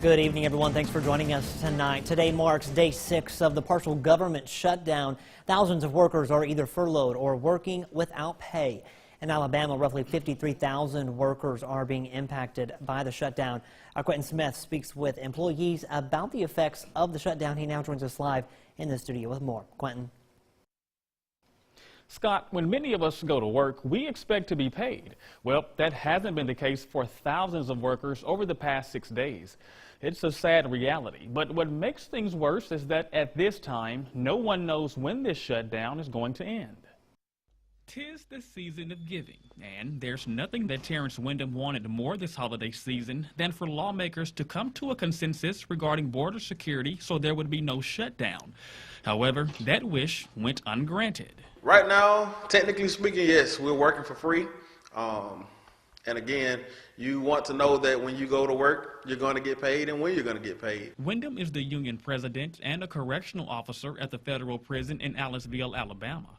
Good evening, everyone. Thanks for joining us tonight. Today marks day 6 of the partial government shutdown. Thousands of workers are either furloughed or working without pay. In Alabama, roughly 53,000 workers are being impacted by the shutdown. Quentin Smith speaks with employees about the effects of the shutdown. He now joins us live in the studio with more. Quentin. Scott, when many of us go to work, we expect to be paid. Well, that hasn't been the case for thousands of workers over the past 6 days. It's a sad reality, but what makes things worse is that at this time, no one knows when this shutdown is going to end. 'Tis the season of giving, and there's nothing that Terrence Wyndham wanted more this holiday season than for lawmakers to come to a consensus regarding border security so there would be no shutdown. However, that wish went ungranted. Right now, technically speaking, yes, we're working for free. And again, you want to know that when you go to work, you're going to get paid and when you're going to get paid. Wyndham is the union president and a correctional officer at the federal prison in Aliceville, Alabama.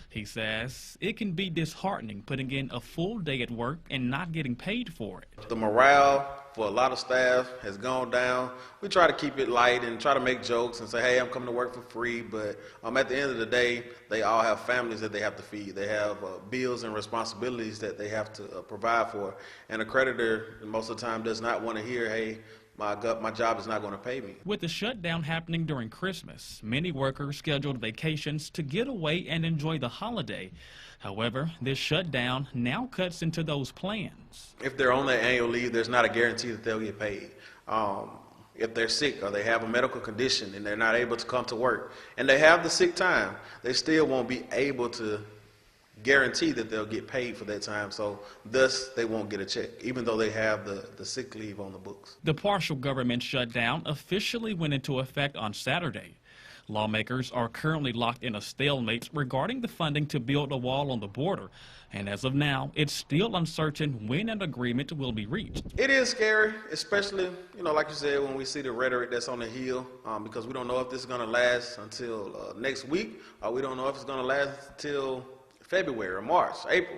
He says it can be disheartening putting in a full day at work and not getting paid for it. The morale for a lot of staff has gone down. We try to keep it light and try to make jokes and say, hey, I'm coming to work for free. But at the end of the day, they all have families that they have to feed. They have bills and responsibilities that they have to provide for. And a creditor, most of the time, does not want to hear, hey, my job is not going to pay me. With the shutdown happening during Christmas, many workers scheduled vacations to get away and enjoy the holiday. However, this shutdown now cuts into those plans. If they're on their annual leave, there's not a guarantee that they'll get paid. If they're sick or they have a medical condition and they're not able to come to work and they have the sick time, they still won't be able to guarantee that they'll get paid for that time, so thus they won't get a check, even though they have the sick leave on the books. The partial government shutdown officially went into effect on Saturday. Lawmakers are currently locked in a stalemate regarding the funding to build a wall on the border, and as of now, it's still uncertain when an agreement will be reached. It is scary, especially, like you said, when we see the rhetoric that's on the Hill, because we don't know if this is going to last until next week, or we don't know if it's going to last until February or March, April.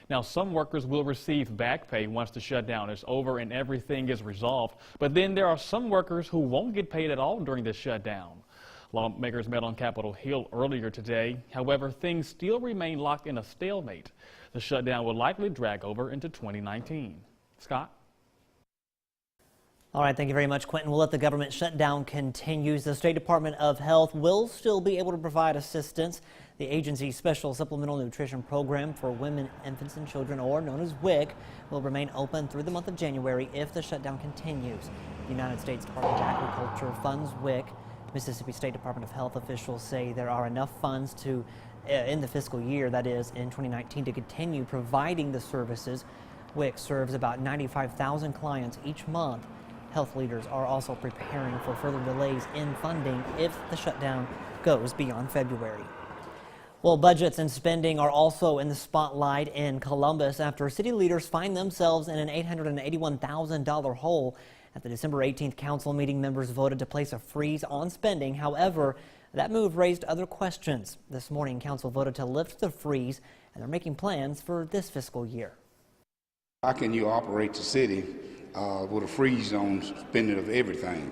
Now, some workers will receive back pay once the shutdown is over and everything is resolved. But then there are some workers who won't get paid at all during this shutdown. Lawmakers met on Capitol Hill earlier today. However, things still remain locked in a stalemate. The shutdown will likely drag over into 2019. Scott? All right, thank you very much, Quentin. We'll let the government shutdown continue. The State Department of Health will still be able to provide assistance. The agency's Special Supplemental Nutrition Program for Women, Infants, and Children, or known as WIC, will remain open through the month of January if the shutdown continues. The United States Department of Agriculture funds WIC. Mississippi State Department of Health officials say there are enough funds to, in the fiscal year, that is, in 2019, to continue providing the services. WIC serves about 95,000 clients each month. Health leaders are also preparing for further delays in funding if the shutdown goes beyond February. Well, budgets and spending are also in the spotlight in Columbus after city leaders find themselves in an $881,000 hole. At the December 18th council meeting, members voted to place a freeze on spending. However, that move raised other questions. This morning, council voted to lift the freeze, and they're making plans for this fiscal year. How can you operate the city with a freeze on spending of everything?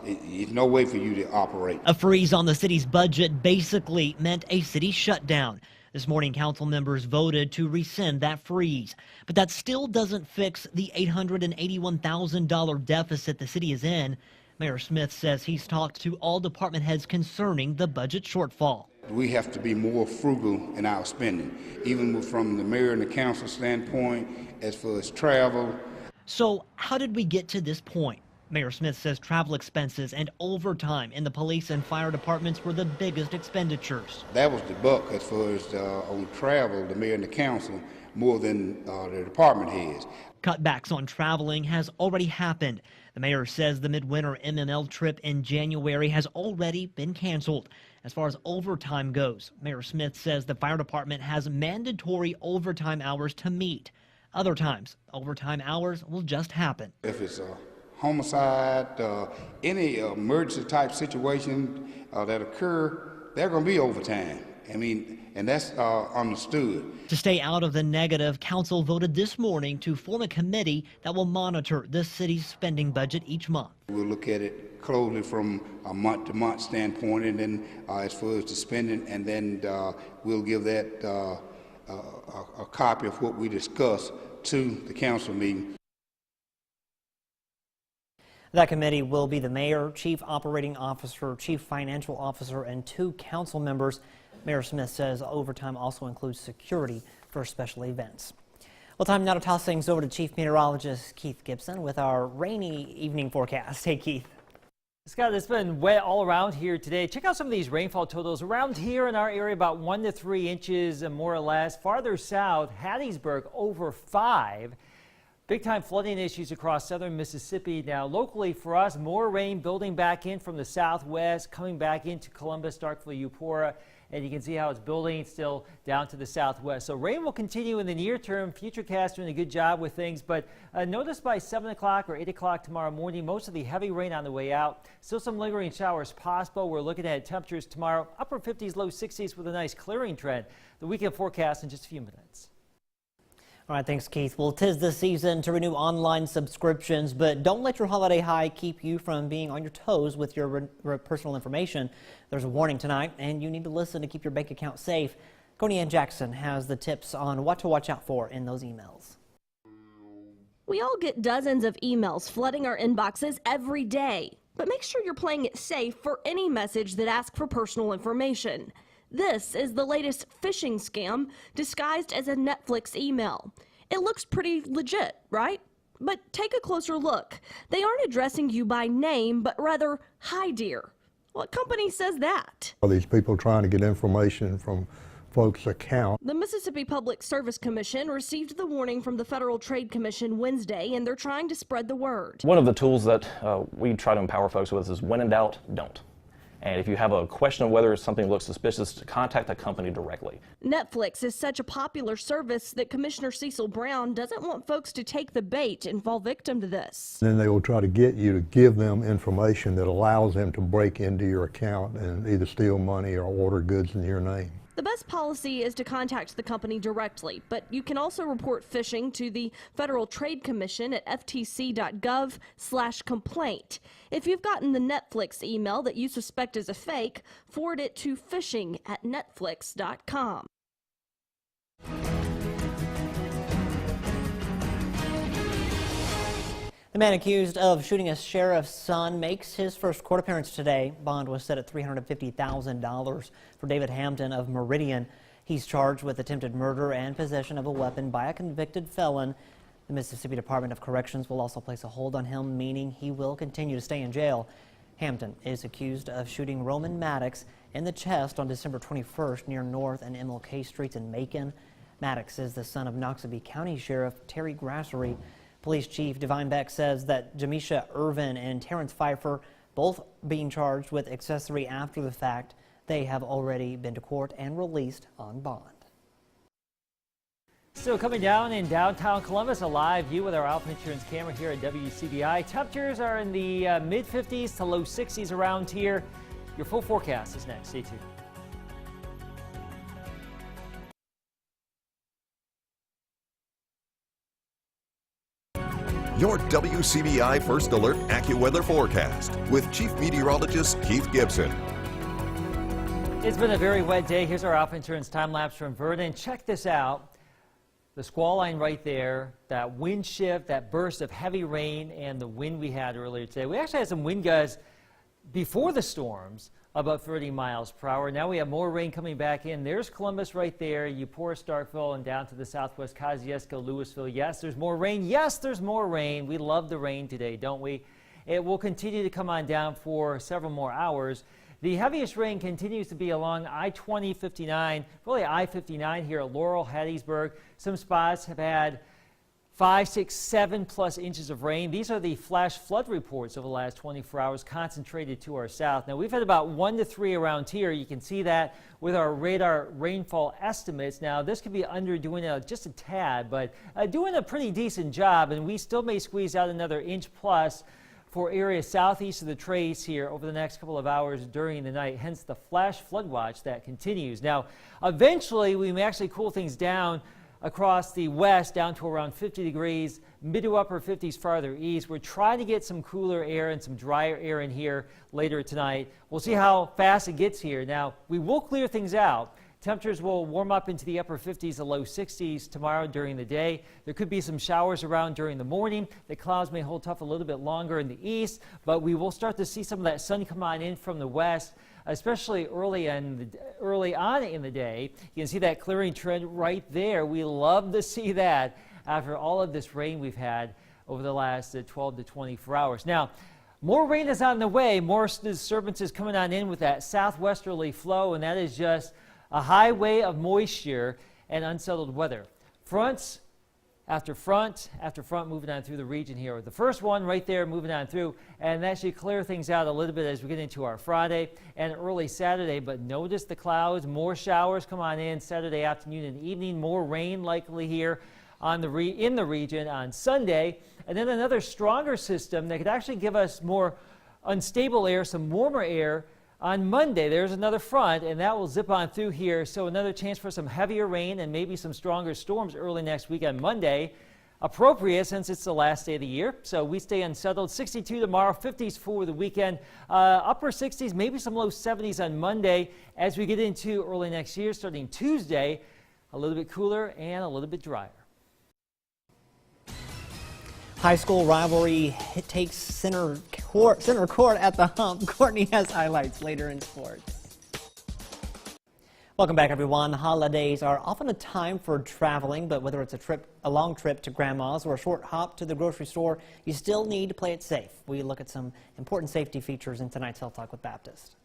It's no way for you to operate. A freeze on the city's budget basically meant a city shutdown. This morning, council members voted to rescind that freeze. But that still doesn't fix the $881,000 deficit the city is in. Mayor Smith says he's talked to all department heads concerning the budget shortfall. We have to be more frugal in our spending, even from the mayor and the council standpoint, as far as travel. So how did we get to this point? Mayor Smith says travel expenses and overtime in the police and fire departments were the biggest expenditures. That was the buck as far as on travel, the mayor and the council, more than the department heads. Cutbacks on traveling has already happened. The mayor says the midwinter MML trip in January has already been canceled. As far as overtime goes, Mayor Smith says the fire department has mandatory overtime hours to meet. Other times, overtime hours will just happen. If it's a homicide, any emergency type situation that occur, they're going to be overtime. I mean, and that's understood. To stay out of the negative, council voted this morning to form a committee that will monitor the city's spending budget each month. We'll look at it closely from a month-to-month standpoint, and then as far as the spending, and then we'll give that a copy of what we discussed to the council meeting. That committee will be the mayor, chief operating officer, chief financial officer, and 2 council members. Mayor Smith says overtime also includes security for special events. Well, time now to toss things over to Chief Meteorologist Keith Gibson with our rainy evening forecast. Hey, Keith. Scott, it's been wet all around here today. Check out some of these rainfall totals. Around here in our area, about 1 to 3 inches more or less. Farther south, Hattiesburg, over 5. Big time flooding issues across southern Mississippi. Now, locally for us, more rain building back in from the southwest, coming back into Columbus, Starkville, Eupora. And you can see how it's building still down to the southwest. So rain will continue in the near term. Futurecast doing a good job with things. But notice by 7 o'clock or 8 o'clock tomorrow morning, most of the heavy rain on the way out. Still some lingering showers possible. We're looking at temperatures tomorrow, upper 50s, low 60s with a nice clearing trend. The weekend forecast in just a few minutes. All right, thanks, Keith. Well, 'tis the season to renew online subscriptions, but don't let your holiday high keep you from being on your toes with your personal information. There's a warning tonight, and you need to listen to keep your bank account safe. Coney Ann Jackson has the tips on what to watch out for in those emails. We all get dozens of emails flooding our inboxes every day, but make sure you're playing it safe for any message that asks for personal information. This is the latest phishing scam disguised as a Netflix email. It looks pretty legit, right? But take a closer look. They aren't addressing you by name, but rather, "Hi, dear." What company says that? Are these people trying to get information from folks' account? The Mississippi Public Service Commission received the warning from the Federal Trade Commission Wednesday, and they're trying to spread the word. One of the tools that we try to empower folks with is when in doubt, don't. And if you have a question of whether something looks suspicious, to contact the company directly. Netflix is such a popular service that Commissioner Cecil Brown doesn't want folks to take the bait and fall victim to this. Then they will try to get you to give them information that allows them to break into your account and either steal money or order goods in your name. The best policy is to contact the company directly, but you can also report phishing to the Federal Trade Commission at ftc.gov/complaint. If you've gotten the Netflix email that you suspect is a fake, forward it to phishing@netflix.com. The man accused of shooting a sheriff's son makes his first court appearance today. Bond was set at $350,000 for David Hampton of Meridian. He's charged with attempted murder and possession of a weapon by a convicted felon. The Mississippi Department of Corrections will also place a hold on him, meaning he will continue to stay in jail. Hampton is accused of shooting Roman Maddox in the chest on December 21st near North and MLK Streets in Macon. Maddox is the son of Noxubee County Sheriff Terry Grassery. Police Chief Divine Beck says that Jamisha Irvin and Terrence Pfeiffer, both being charged with accessory after the fact, they have already been to court and released on bond. Still coming down in downtown Columbus, a live view with our Alpha Insurance camera here at WCBI. Temperatures are in the mid-50s to low 60s around here. Your full forecast is next. Stay tuned. Your WCBI First Alert AccuWeather forecast with Chief Meteorologist Keith Gibson. It's been a very wet day. Here's our Alpha Insurance time lapse from Vernon. Check this out. The squall line right there, that wind shift, that burst of heavy rain, and the wind we had earlier today. We actually had some wind gusts before the storms, about 30 miles per hour. Now we have more rain coming back in. There's Columbus right there, Eupora, Starkville, and down to the southwest, Kosciuszko, Louisville. Yes, there's more rain. Yes, there's more rain. We love the rain today, don't we? It will continue to come on down for several more hours. The heaviest rain continues to be along I-20, 59, really I-59 here at Laurel, Hattiesburg. Some spots have had 5, 6, 7 plus inches of rain. These are the flash flood reports over the last 24 hours concentrated to our south. Now we've had about 1 to 3 around here. You can see that with our radar rainfall estimates. Now this could be underdoing it just a tad, but doing a pretty decent job, and we still may squeeze out another inch plus for areas southeast of the Trace here over the next couple of hours during the night, hence the flash flood watch that continues. Now, eventually we may actually cool things down across the west down to around 50 degrees, mid to upper 50s farther east. We're trying to get some cooler air and some drier air in here later tonight. We'll see how fast it gets here. Now, we will clear things out. Temperatures will warm up into the upper 50s to low 60s tomorrow during the day. There could be some showers around during the morning. The clouds may hold tough a little bit longer in the east, but we will start to see some of that sun come on in from the west, especially early on in the day. You can see that clearing trend right there. We love to see that after all of this rain we've had over the last 12 to 24 hours. Now, more rain is on the way. More disturbances coming on in with that southwesterly flow, and that is just a highway of moisture and unsettled weather. Fronts after front after front moving on through the region here. The first one right there moving on through, and that should clear things out a little bit as we get into our Friday and early Saturday. But notice the clouds, more showers come on in Saturday afternoon and evening, more rain likely here on in the region on Sunday, and then another stronger system that could actually give us more unstable air, some warmer air on Monday. There's another front, and that will zip on through here. So another chance for some heavier rain and maybe some stronger storms early next week on Monday. Appropriate since it's the last day of the year. So we stay unsettled. 62 tomorrow, 50s for the weekend. Upper 60s, maybe some low 70s on Monday. As we get into early next year, starting Tuesday, a little bit cooler and a little bit drier. High school rivalry takes center court at the Hump. Courtney has highlights later in sports. Welcome back, everyone. Holidays are often a time for traveling, but whether it's a long trip to grandma's or a short hop to the grocery store, you still need to play it safe. We look at some important safety features in tonight's Health Talk with Baptist.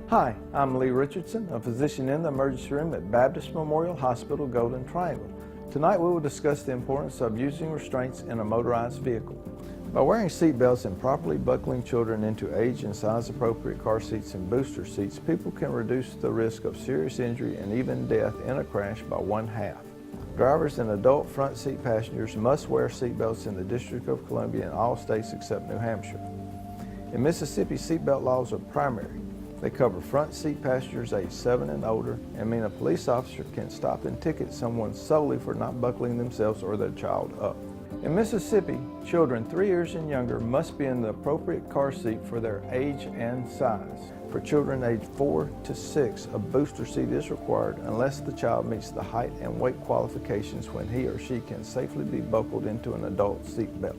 Hi, I'm Lee Richardson, a physician in the emergency room at Baptist Memorial Hospital, Golden Triangle. Tonight we will discuss the importance of using restraints in a motorized vehicle. By wearing seat belts and properly buckling children into age and size appropriate car seats and booster seats, people can reduce the risk of serious injury and even death in a crash by 1/2. Drivers and adult front seat passengers must wear seat belts in the District of Columbia and all states except New Hampshire. In Mississippi, seat belt laws are primary. They cover front seat passengers age 7 and older and mean a police officer can stop and ticket someone solely for not buckling themselves or their child up. In Mississippi, children 3 years and younger must be in the appropriate car seat for their age and size. For children aged 4 to 6, a booster seat is required unless the child meets the height and weight qualifications when he or she can safely be buckled into an adult seat belt.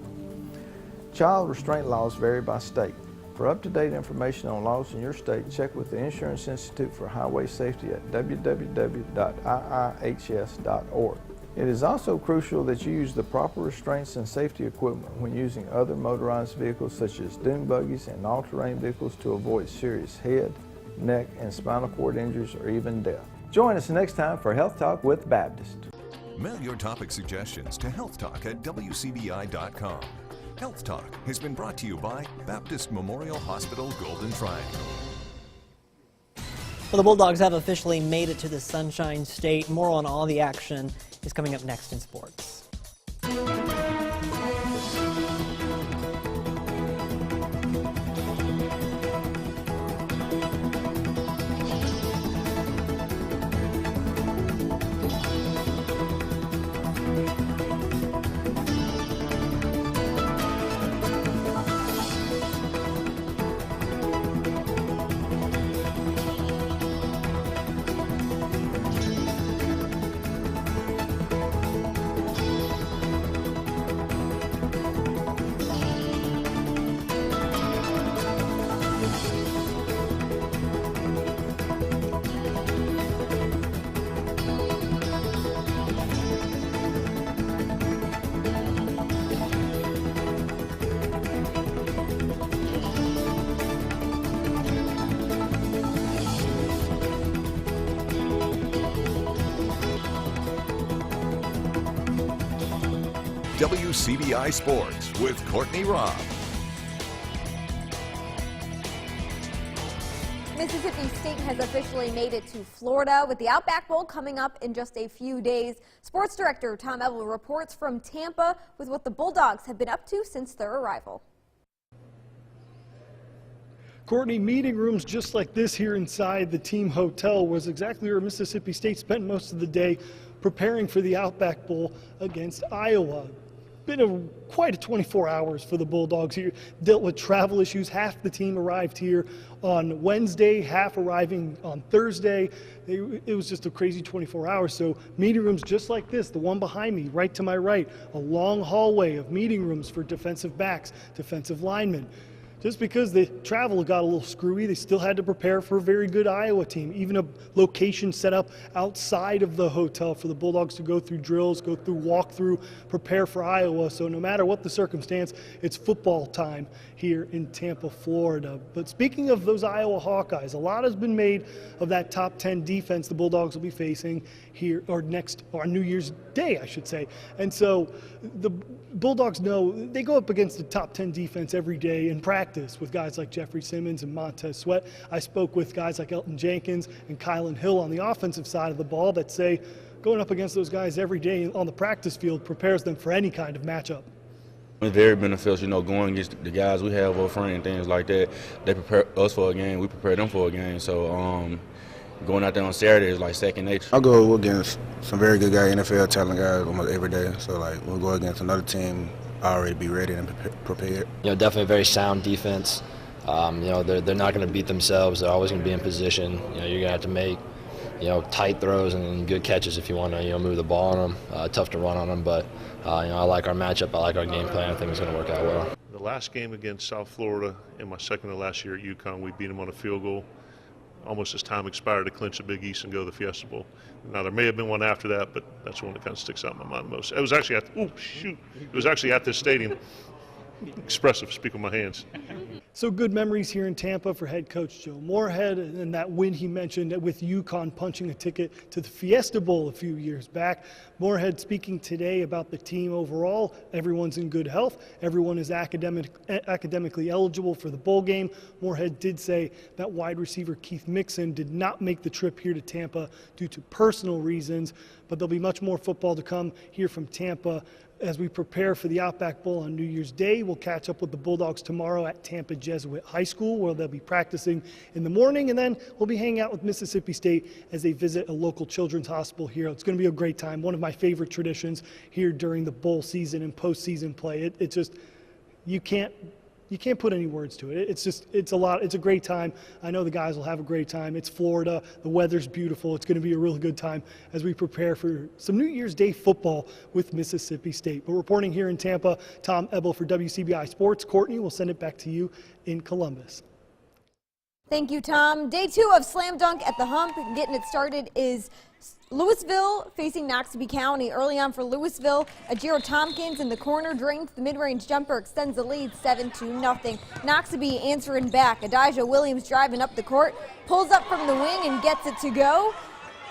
Child restraint laws vary by state. For up-to-date information on laws in your state, check with the Insurance Institute for Highway Safety at www.iihs.org. It is also crucial that you use the proper restraints and safety equipment when using other motorized vehicles such as dune buggies and all-terrain vehicles to avoid serious head, neck, and spinal cord injuries or even death. Join us next time for Health Talk with Baptist. Mail your topic suggestions to healthtalk@wcbi.com. Health Talk has been brought to you by Baptist Memorial Hospital, Golden Triangle. Well, the Bulldogs have officially made it to the Sunshine State. More on all the action is coming up next in sports. WCBI Sports with Courtney Robb. Mississippi State has officially made it to Florida with the Outback Bowl coming up in just a few days. Sports director Tom Ebel reports from Tampa with what the Bulldogs have been up to since their arrival. Courtney, meeting rooms just like this here inside the team hotel was exactly where Mississippi State spent most of the day preparing for the Outback Bowl against Iowa. Been quite a 24 hours for the Bulldogs here. Dealt with travel issues. Half the team arrived here on Wednesday, half arriving on Thursday. It was just a crazy 24 hours. So meeting rooms just like this, the one behind me, right to my right, a long hallway of meeting rooms for defensive backs, defensive linemen. Just because the travel got a little screwy, they still had to prepare for a very good Iowa team. Even a location set up outside of the hotel for the Bulldogs to go through drills, go through walkthrough, prepare for Iowa. So no matter what the circumstance, it's football time here in Tampa, Florida. But speaking of those Iowa Hawkeyes, a lot has been made of that top 10 defense the Bulldogs will be facing here, or New Year's Day, I should say. And so the Bulldogs know they go up against the top 10 defense every day in practice with guys like Jeffrey Simmons and Montez Sweat. I spoke with guys like Elton Jenkins and Kylan Hill on the offensive side of the ball that say going up against those guys every day on the practice field prepares them for any kind of matchup. It's very beneficial, going against the guys we have up front and things like that. They prepare us for a game, we prepare them for a game. So going out there on Saturday is like second nature. I'll go against some very good guys, NFL talent guys almost every day. So we'll go against another team, already be ready and prepared. Definitely a very sound defense. They're not going to beat themselves. They're always going to be in position. You're going to have to make, tight throws and good catches if you want to, move the ball on them. Tough to run on them, but I like our matchup. I like our game plan. I think it's going to work out well. The last game against South Florida in my second to last year at UConn, we beat them on a field goal almost as time expired to clinch the Big East and go to the Fiesta Bowl. Now, there may have been one after that, but that's the one that kind of sticks out in my mind the most. It was actually at this stadium. Expressive, speak with my hands. So good memories here in Tampa for head coach Joe Moorhead, and that win he mentioned with UConn punching a ticket to the Fiesta Bowl a few years back. Moorhead speaking today about the team overall. Everyone's in good health. Everyone is academically eligible for the bowl game. Moorhead did say that wide receiver Keith Mixon did not make the trip here to Tampa due to personal reasons, but there'll be much more football to come here from Tampa as we prepare for the Outback Bowl on New Year's Day. We'll catch up with the Bulldogs tomorrow at Tampa Jesuit High School, where they'll be practicing in the morning, and then we'll be hanging out with Mississippi State as they visit a local children's hospital here. It's going to be a great time, one of my favorite traditions here during the bowl season and postseason play. It's just, you can't put any words to it. It's a great time. I know the guys will have a great time. It's Florida. The weather's beautiful. It's going to be a really good time as we prepare for some New Year's Day football with Mississippi State. But reporting here in Tampa, Tom Ebel for WCBI Sports. Courtney, we'll send it back to you in Columbus. Thank you, Tom. Day 2 of Slam Dunk at the Hump. Getting it started is Louisville facing Noxubee County. Early on for Louisville, Ajiro Tompkins in the corner drains the mid-range jumper, extends the lead 7-0. Noxubee answering back. Adijah Williams driving up the court, pulls up from the wing and gets it to go.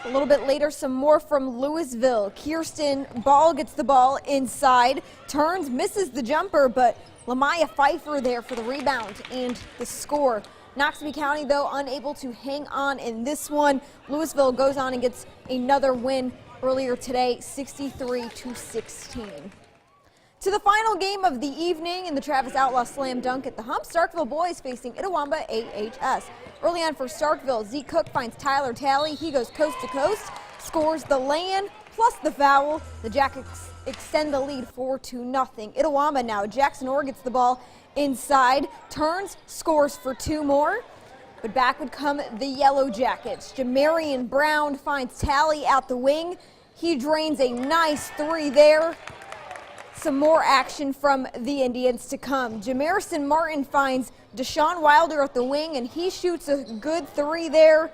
A little bit later, some more from Louisville. Kirsten Ball gets the ball inside, turns, misses the jumper, but Lamaya Pfeiffer there for the rebound and the score. Noxubee County, though, unable to hang on in this one. Louisville goes on and gets another win earlier today, 63-16. To the final game of the evening in the Travis Outlaw Slam Dunk at the Hump, Starkville boys facing Itawamba AHS. Early on for Starkville, Zeke Cook finds Tyler Talley. He goes coast to coast, scores the lay-in plus the foul. The Jackets extend the lead 4-0. Itawamba now. Jackson Orr gets the ball inside, turns, scores for 2 more. But back would come the Yellow Jackets. Jamarian Brown finds Talley out the wing. He drains a nice 3 there. Some more action from the Indians to come. Jamerson Martin finds Deshaun Wilder at the wing, and he shoots a good 3 there.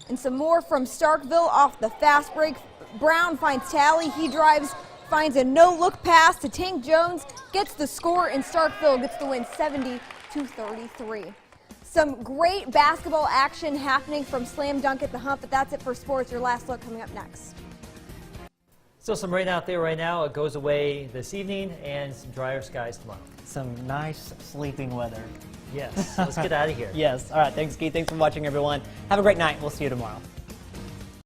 And some more from Starkville off the fast break. Brown finds Talley. He drives, finds a no-look pass to Tank Jones, gets the score, and Starkville gets the win 70-33. Some great basketball action happening from Slam Dunk at the Hump, but that's it for sports. Your last look coming up next. Still some rain out there right now. It goes away this evening and some drier skies tomorrow. Some nice sleeping weather. Yes, let's get out of here. Yes. All right. Thanks, Keith. Thanks for watching, everyone. Have a great night. We'll see you tomorrow.